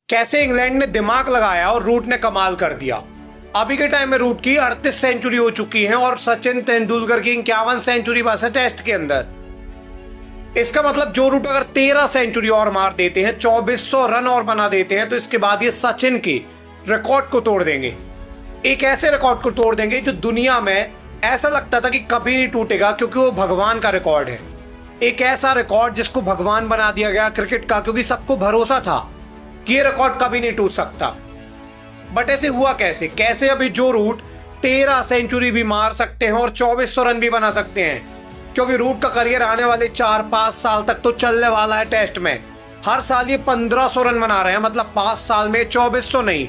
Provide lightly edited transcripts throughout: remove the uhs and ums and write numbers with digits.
कैसे इंग्लैंड ने दिमाग लगाया और रूट ने कमाल कर दिया। अभी के टाइम में रूट की 38 सेंचुरी हो चुकी है और सचिन तेंदुलकर की 51 सेंचुरी बस है टेस्ट के अंदर। इसका मतलब जो रूट अगर 13 सेंचुरी और मार देते हैं, 2400 रन और बना देते हैं, तो इसके बाद ये सचिन के रिकॉर्ड को तोड़ देंगे। एक ऐसे रिकॉर्ड को तोड़ देंगे जो दुनिया में ऐसा लगता था कि कभी नहीं टूटेगा, क्योंकि वो भगवान का रिकॉर्ड है। एक ऐसा रिकॉर्ड जिसको भगवान बना दिया गया क्रिकेट का, क्योंकि सबको भरोसा था कि ये रिकॉर्ड कभी नहीं टूट सकता। बट ऐसे हुआ कैसे? कैसे अभी जो रूट 13 सेंचुरी भी मार सकते हैं और 2400 रन भी बना सकते हैं, क्योंकि रूट का करियर आने वाले 4-5 साल तक तो चलने वाला है टेस्ट में। हर साल ये 1500 रन बना रहे हैं, मतलब 5 साल में 2400 नहीं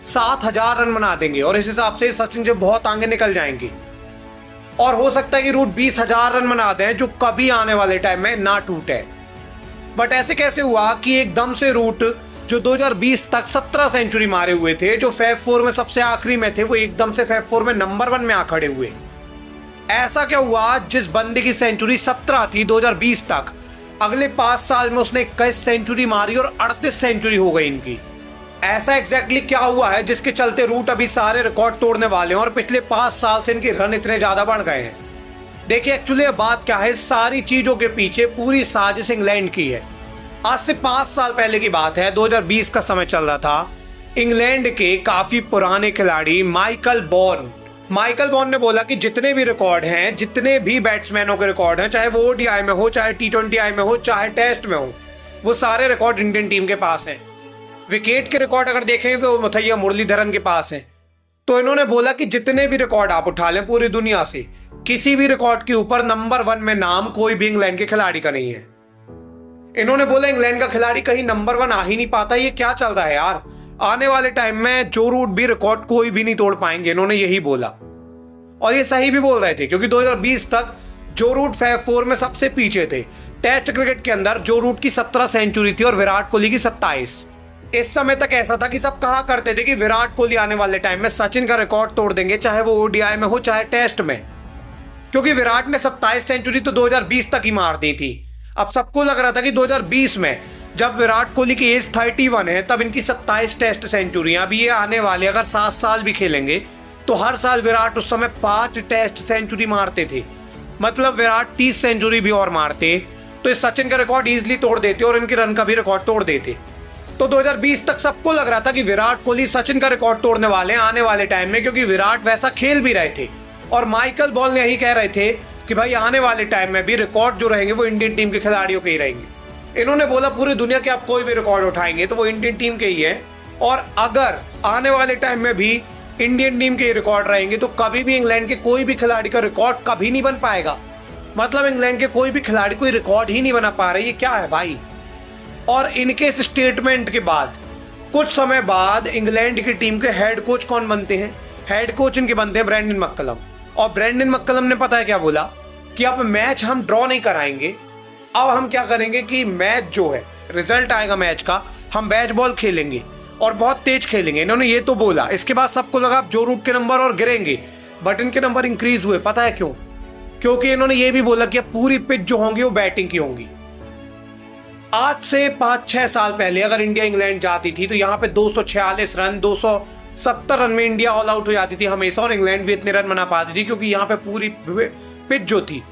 7000 रन बना देंगे। और इस हिसाब से सचिन जो बहुत आगे निकल जाएंगे और हो सकता है कि रूट 20,000 रन बना दें, जो कभी आने वाले टाइम में ना टूटे। बट ऐसे कैसे हुआ कि एकदम से रूट जो 2020 तक 17 सेंचुरी मारे हुए थे, जो फैब 4 में सबसे आखिरी में थे, वो एकदम से फैब 4 में नंबर 1 में आ खड़े हुए। ऐसा क्या हुआ? जिस बंदे की सेंचुरी 17 थी 2020 तक, अगले 5 साल में उसने 21 सेंचुरी मारी और 38 सेंचुरी हो गई इनकी। ऐसा एग्जैक्टली क्या हुआ है जिसके चलते रूट अभी सारे रिकॉर्ड तोड़ने वाले हैं और पिछले 5 साल से इनके रन इतने ज्यादा बढ़ गए हैं? देखिए एक्चुअली बात क्या है, सारी चीजों के पीछे पूरी साजिश इंग्लैंड की है। आज से 5 साल पहले की बात है, 2020 का समय चल रहा था। इंग्लैंड के काफी पुराने खिलाड़ी माइकल बॉर्न ने बोला कि जितने भी रिकॉर्ड हैं, जितने भी बैट्समैनों के रिकॉर्ड हैं, चाहे वो ओडीआई में हो, चाहे T20I में हो, चाहे टेस्ट में हो, वो सारे रिकॉर्ड इंडियन टीम के पास हैं। विकेट के रिकॉर्ड अगर देखें तो मुथैया मुरलीधरन के पास हैं। तो इन्होंने बोला कि जितने भी रिकॉर्ड आप उठा लें पूरी दुनिया से, किसी भी रिकॉर्ड के ऊपर नंबर 1 में नाम कोई भी इंग्लैंड के खिलाड़ी का नहीं है। इन्होंने बोला इंग्लैंड का खिलाड़ी कहीं नंबर 1 आ ही नहीं पाता। ये क्या चल रहा है यार? आने वाले टाइम में जो रूट भी रिकॉर्ड कोई भी नहीं तोड़ पाएंगे। इन्होंने यही बोला और ये सही भी बोल रहे थे, क्योंकि 2020 तक जो रूट फैब 4 में सबसे पीछे थे टेस्ट क्रिकेट के अंदर। जो रूट की 17 सेंचुरी थी और विराट कोहली की 27। इस समय तक ऐसा था कि सब कहा करते थे कि विराट कोहली आने वाले टाइम में सचिन का रिकॉर्ड तोड़ देंगे, चाहे वो ओडीआई में हो चाहे टेस्ट में, क्योंकि विराट ने 27 सेंचुरी तो 2020 तक ही मार दी थी। अब सबको लग रहा था कि 2020 में जब विराट कोहली की एज 31 है, तब इनकी 27 टेस्ट सेंचुरियां, अभी ये आने वाले अगर 7 साल भी खेलेंगे तो हर साल विराट उस समय 5 टेस्ट सेंचुरी मारते थे। मतलब विराट 30 सेंचुरी भी और मारते तो इस सचिन का रिकॉर्ड इजीली तोड़ देते और इनके रन का भी रिकॉर्ड तोड़ देते। तो 2020 तक सबको लग रहा था कि विराट कोहली सचिन का रिकॉर्ड तोड़ने वाले हैं आने वाले टाइम में, क्योंकि विराट वैसा खेल भी रहे थे। और माइकल बॉर्न यही कह रहे थे कि भाई आने वाले टाइम में भी रिकॉर्ड जो रहेंगे वो इंडियन टीम के खिलाड़ियों के ही रहेंगे। इन्होंने बोला पूरी दुनिया के आप कोई भी रिकॉर्ड उठाएंगे तो वो इंडियन टीम के ही है, और अगर आने वाले टाइम में भी इंडियन टीम के रिकॉर्ड रहेंगे तो कभी भी इंग्लैंड के कोई भी खिलाड़ी का रिकॉर्ड कभी नहीं बन पाएगा। मतलब इंग्लैंड के कोई भी खिलाड़ी कोई रिकॉर्ड ही नहीं बना पा रहे। ये क्या है भाई? और इनके इस स्टेटमेंट के बाद कुछ समय बाद इंग्लैंड की टीम के हेड कोच कौन बनते हैं? हेड कोच इनके बनते हैं ब्रेंडन मैककलम। और ब्रेंडन मैककलम ने पता है क्या बोला कि अब मैच हम ड्रॉ नहीं कराएंगे, अब हम क्या करेंगे कि मैच जो है रिजल्ट आएगा मैच का, हम बैट बॉल खेलेंगे और बहुत तेज खेलेंगे। इन्होंने ये तो बोला। इसके बाद सबको लगा जो रूट के नंबर और गिरेंगे, बट इनके नंबर इंक्रीज हुए। पता है क्यों? क्योंकि इन्होंने ये भी बोला कि अब पूरी पिच जो होंगी वो बैटिंग की होंगी। आज से 5-6 साल पहले अगर इंडिया इंग्लैंड जाती थी तो यहाँ पे 246 रन 270 रन में इंडिया ऑल आउट हो जाती थी हमेशा, और इंग्लैंड भी इतने रन बना पाती थी, क्योंकि यहाँ पे पूरी पिच जो थी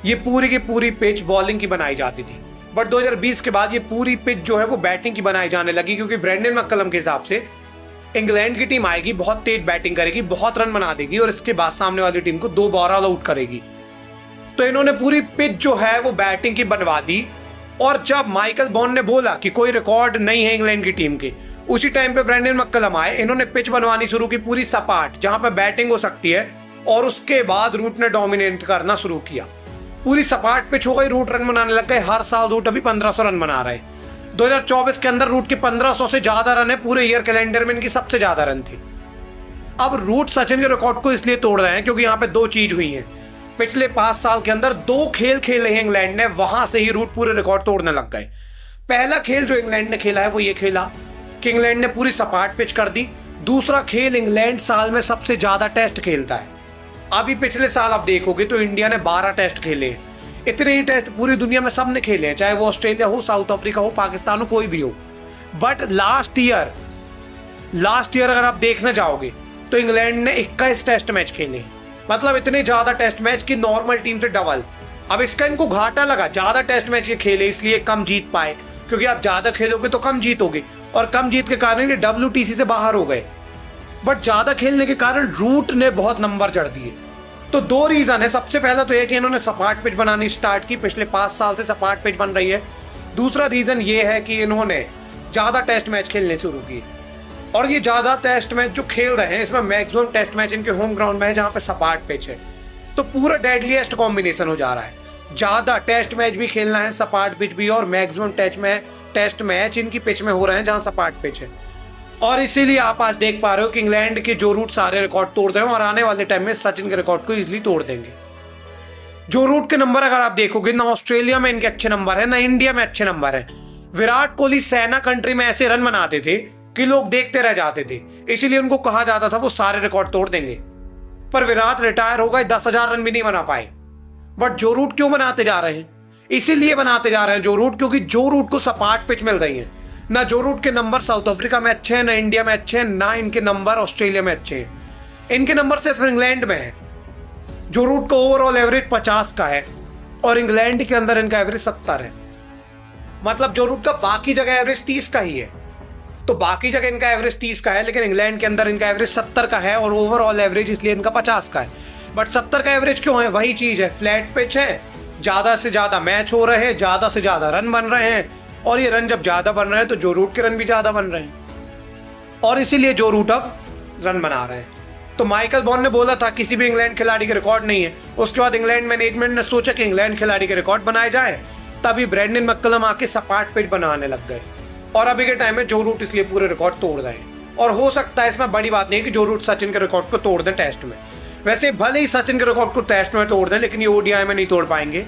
ये पूरी की पूरी पिच बॉलिंग की बनाई जाती थी। बट 2020 के बाद ये पूरी पिच जो है वो बैटिंग की बनाई जाने लगी, क्योंकि ब्रेंडन मैककलम के हिसाब से इंग्लैंड की टीम आएगी, बहुत तेज बैटिंग करेगी, बहुत रन बना देगी और इसके बाद सामने वाली टीम को 2 बार ऑल आउट करेगी। तो इन्होंने पूरी पिच जो है वो बैटिंग की बनवा दी। और जब माइकल बॉर्न ने बोला कि कोई रिकॉर्ड नहीं है इंग्लैंड की टीम के, उसी टाइम पे ब्रेंडन मैककलम आए। इन्होंने पिच बनवानी शुरू की पूरी सपाट, जहां पे बैटिंग हो सकती है, और उसके बाद रूट ने डोमिनेट करना शुरू किया। पूरी सपाट पिच हो गई, रूट रन बनाने लग गए। हर साल रूट अभी 1500 रन बना रहे। 2024 के अंदर रूट के 1500 से ज्यादा रन है, पूरे ईयर कैलेंडर में इनकी सबसे ज्यादा रन थे। अब रूट सचिन के रिकॉर्ड को इसलिए तोड़ रहे हैं क्योंकि यहाँ पे 2 चीज हुई है। पिछले 5 साल के अंदर 2 खेल खेले हैं इंग्लैंड ने, वहां से ही रूट पूरे रिकॉर्ड तोड़ने लग गए। पहला खेल जो इंग्लैंड ने खेला है वो ये खेला कि इंग्लैंड ने पूरी सपाट पिच कर दी। दूसरा खेल, इंग्लैंड साल में सबसे ज्यादा टेस्ट खेलता है। अभी पिछले साल आप देखोगे तो इंडिया ने 12 टेस्ट खेले हैं। इतने ही टेस्ट पूरी दुनिया में सबने खेले हैं, चाहे वो ऑस्ट्रेलिया हो, साउथ अफ्रीका हो, पाकिस्तान हो, कोई भी हो। बट लास्ट ईयर अगर आप देखने जाओगे तो इंग्लैंड ने 21 टेस्ट मैच खेले, मतलब इतने ज्यादा टेस्ट मैच की नॉर्मल टीम से डबल। अब इसका इनको घाटा लगा, ज्यादा टेस्ट मैच ये खेले इसलिए कम जीत पाए, क्योंकि आप ज्यादा खेलोगे तो कम जीतोगे, और कम जीत के कारण ये WTC से बाहर हो गए। बट ज्यादा खेलने के कारण रूट ने बहुत नंबर जड़ दिए। तो 2 रीजन है। सबसे पहला तो यह कि इन्होंने सपाट पिच बनानी स्टार्ट की, पिछले 5 साल से सपाट पिच बन रही है। दूसरा रीजन ये है कि इन्होंने ज्यादा टेस्ट मैच खेलने शुरू किए, और ये ज्यादा टेस्ट मैच जो खेल रहे हैं इसमें मैक्सिमम टेस्ट मैच इनके होम ग्राउंड में है जहां पे सपाट पिच है। तो पूरा डेडलीस्ट कॉम्बिनेशन हो जा रहा है, ज्यादा टेस्ट मैच भी खेलना है, सपाट पिच भी, और मैक्सिमम टेस्ट मैच इनकी पिच में हो रहे हैं जहां सपाट पिच है। और इसीलिए आप आज देख पा रहे हो कि इंग्लैंड के जो रूट सारे रिकॉर्ड तोड़ रहे हैं, और आने वाले टाइम में सचिन के रिकॉर्ड को इजीली तोड़ देंगे। जो रूट के नंबर अगर आप देखोगे ना, ऑस्ट्रेलिया में इनके अच्छे नंबर है, ना इंडिया में अच्छे नंबर है। विराट कोहली सेना कंट्री में ऐसे रन बनाते थे कि लोग देखते रह जाते थे, इसीलिए उनको कहा जाता था वो सारे रिकॉर्ड तोड़ देंगे। पर विराट रिटायर हो गए, 10,000 रन भी नहीं बना पाए। बट जो रूट क्यों बनाते जा रहे हैं? इसीलिए बनाते जा रहे हैं जो रूट, क्योंकि जो रूट को सपाट पिच मिल रही है। ना जो रूट के नंबर साउथ अफ्रीका में अच्छे हैं, ना इंडिया में अच्छे हैं, ना इनके नंबर ऑस्ट्रेलिया में अच्छे हैं। इनके नंबर सिर्फ इंग्लैंड में है। जो रूट का ओवरऑल एवरेज 50 का है, और इंग्लैंड के अंदर इनका एवरेज 70 है। मतलब जो रूट का बाकी जगह एवरेज 30 का ही है, तो बाकी जगह इनका एवरेज 30 का है, लेकिन इंग्लैंड के अंदर इनका एवरेज 70 का है, और ओवरऑल एवरेज इसलिए इनका 50 का है। बट 70 का एवरेज क्यों है? वही चीज है, फ्लैट पिच है, ज्यादा से ज्यादा मैच हो रहे हैं, ज्यादा से ज्यादा रन बन रहे हैं, और ये रन जब ज्यादा बन रहे हैं तो जो रूट के रन भी ज्यादा बन रहे हैं, और इसीलिए जो रूट अब रन बना रहे हैं। तो माइकल वॉन ने बोला था किसी भी इंग्लैंड खिलाड़ी के रिकॉर्ड नहीं है। उसके बाद इंग्लैंड मैनेजमेंट ने सोचा कि इंग्लैंड खिलाड़ी के रिकॉर्ड बनाए जाए, तभी ब्रैंडन मैककलम आके सपाट पिच बनाने लग गए, और अभी के टाइम में जो रूट इसलिए पूरे रिकॉर्ड तोड़ रहे हैं। और हो सकता है इसमें बड़ी बात नहीं कि जो रूट सचिन के रिकॉर्ड को तोड़ दें टेस्ट में। वैसे भले ही सचिन के रिकॉर्ड को टेस्ट में तोड़ दें, लेकिन ये ODI में नहीं तोड़ पाएंगे।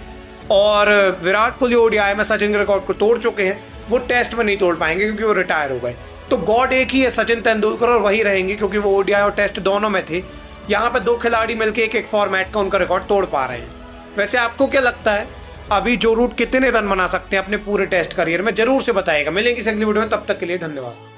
और विराट कोहली ODI में सचिन के रिकॉर्ड को तोड़ चुके हैं, वो टेस्ट में नहीं तोड़ पाएंगे क्योंकि वो रिटायर हो गए। तो गॉड एक ही है, सचिन तेंदुलकर, और वही रहेंगे क्योंकि वो ODI और टेस्ट दोनों में थे। यहाँ पे 2 खिलाड़ी मिलकर एक फॉर्मेट का उनका रिकॉर्ड तोड़ पा रहे हैं। वैसे आपको क्या लगता है अभी जो रूट कितने रन बना सकते हैं अपने पूरे टेस्ट करियर में? जरूर से बताइएगा। मिलेंगे अगली वीडियो में, तब तक के लिए धन्यवाद।